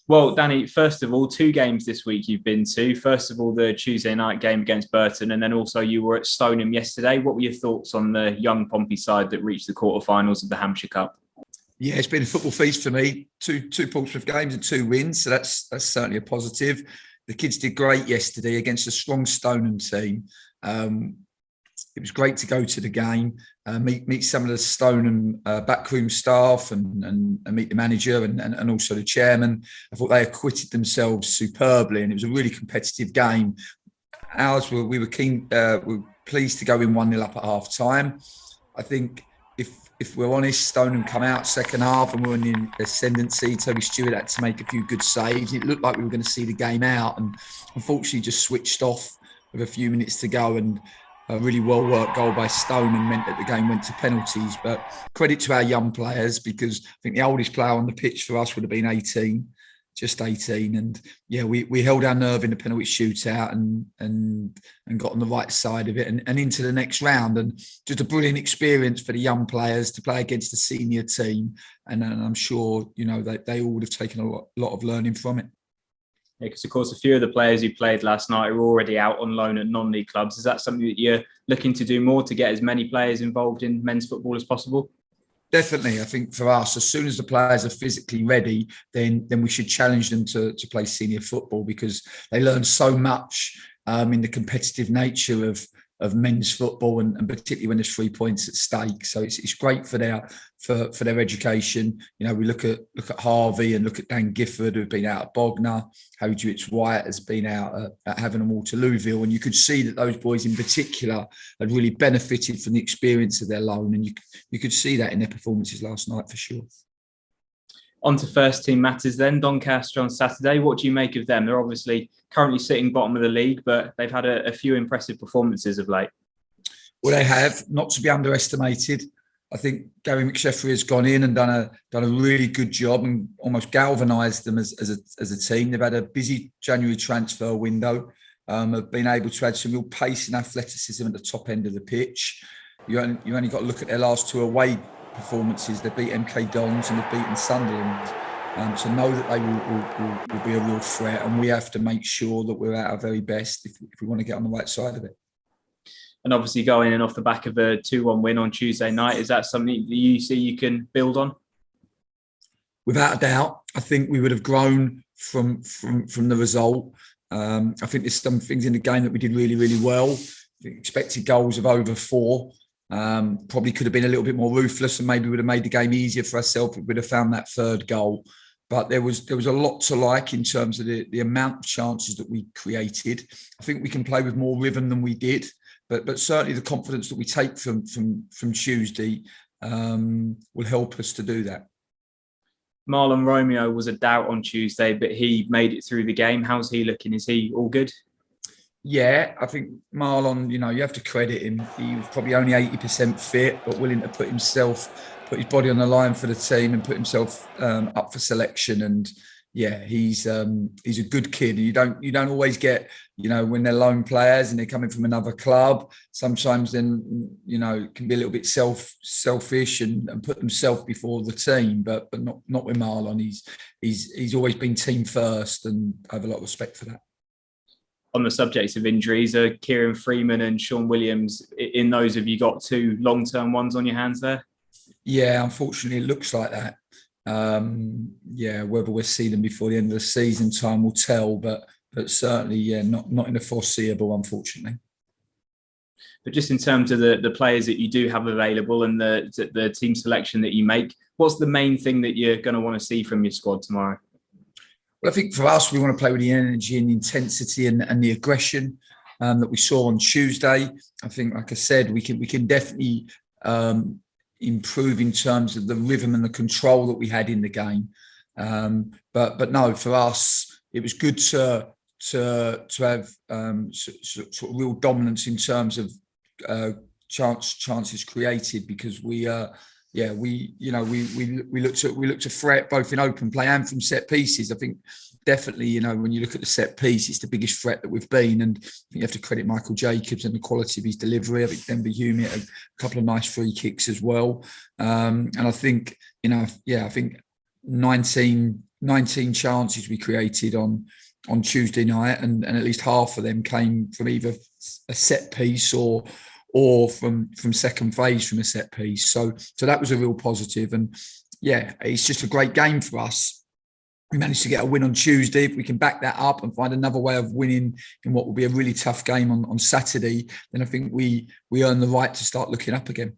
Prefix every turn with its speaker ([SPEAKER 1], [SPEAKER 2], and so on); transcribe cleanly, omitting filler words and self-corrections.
[SPEAKER 1] Well, Danny, first of all, two games this week you've been to. First of all, the Tuesday night game against Burton, and then also you were at Stoneham yesterday. What were your thoughts on the young Pompey side that reached the quarterfinals of the Hampshire Cup?
[SPEAKER 2] Yeah, it's been a football feast for me. Two Portsmouth games and two wins, so that's certainly a positive. The kids did great yesterday against a strong Stoneham team. It was great to go to the game, meet some of the Stoneham backroom staff and meet the manager and also the chairman. I thought they acquitted themselves superbly, and it was a really competitive game. We were keen, we were pleased to go in 1-0 up at half time. I think if we're honest, Stoneham come out second half and we're in the ascendancy. Toby Stewart had to make a few good saves. It looked like we were going to see the game out, and unfortunately just switched off with a few minutes to go. And a really well-worked goal by Stoneham meant that the game went to penalties. But credit to our young players, because I think the oldest player on the pitch for us would have been 18. Just 18, and yeah, we held our nerve in the penalty shootout and got on the right side of it and into the next round. And just a brilliant experience for the young players to play against the senior team, and I'm sure they all would have taken a lot of learning from it.
[SPEAKER 1] Yeah, because of course a few of the players who played last night are already out on loan at non-league clubs. Is that something that you're looking to do more to get as many players involved in men's football as possible?
[SPEAKER 2] Definitely. I think for us, as soon as the players are physically ready, then we should challenge them to play senior football, because they learn so much in the competitive nature of men's football, and particularly when there's 3 points at stake. So it's great for their education. We look at Harvey and look at Dan Gifford, who've been out at Bognor. Harry Jewett-White has been out at Havant and Waterlooville, and you could see that those boys in particular had really benefited from the experience of their loan, and you could see that in their performances last night for sure.
[SPEAKER 1] On to first team matters then. Doncaster on Saturday. What do you make of them? They're obviously currently sitting bottom of the league, but they've had a few impressive performances of late. Well,
[SPEAKER 2] they have, not to be underestimated. I think Gary McSheffrey has gone in and done a really good job and almost galvanised them as a team. They've had a busy January transfer window, have been able to add some real pace and athleticism at the top end of the pitch. You only got to look at their last two away performances. They beat MK Dons and they've beaten Sunderland. To know that they will be a real threat, and we have to make sure that we're at our very best if we want to get on the right side of it.
[SPEAKER 1] And obviously going in off the back of a 2-1 win on Tuesday night, is that something that you see you can build on?
[SPEAKER 2] Without a doubt, I think we would have grown from the result. I think there's some things in the game that we did really, really well. The expected goals of over 4. Probably could have been a little bit more ruthless and maybe would have made the game easier for ourselves if we'd have found that third goal. But there was a lot to like in terms of the amount of chances that we created. I think we can play with more rhythm than we did, but certainly the confidence that we take from Tuesday will help us to do that.
[SPEAKER 1] Marlon Romeo was a doubt on Tuesday, but he made it through the game. How's he looking? Is he all good?
[SPEAKER 2] Yeah, I think Marlon, you have to credit him. He was probably only 80% fit, but willing to put his body on the line for the team and put himself up for selection. And yeah, he's a good kid. You don't always get, when they're lone players and they're coming from another club. Sometimes then, can be a little bit selfish and put themselves before the team. But not with Marlon. He's always been team first, and I have a lot of respect for that.
[SPEAKER 1] On the subject of injuries, Kieran Freeman and Sean Williams, in those, have you got 2 long-term ones on your hands there?
[SPEAKER 2] Yeah, unfortunately, it looks like that. Whether we'll see them before the end of the season, time will tell. But certainly, not in the foreseeable, unfortunately.
[SPEAKER 1] But just in terms of the players that you do have available and the team selection that you make, what's the main thing that you're going to want to see from your squad tomorrow?
[SPEAKER 2] Well, I think for us, we want to play with the energy and the intensity and the aggression that we saw on Tuesday. I think, like I said, we can definitely improve in terms of the rhythm and the control that we had in the game. But no, for us, it was good to have sort of real dominance in terms of chances created, because we looked to threat both in open play and from set pieces. I think definitely, when you look at the set piece, it's the biggest threat that we've been. And I think you have to credit Michael Jacobs and the quality of his delivery. I think Denver Hume had a couple of nice free kicks as well. And I think, I think 19 19 chances we created on Tuesday night, and at least half of them came from either a set piece or from second phase from a set piece. So that was a real positive. And yeah, it's just a great game for us. We managed to get a win on Tuesday. If we can back that up and find another way of winning in what will be a really tough game on Saturday, then I think we earn the right to start looking up again.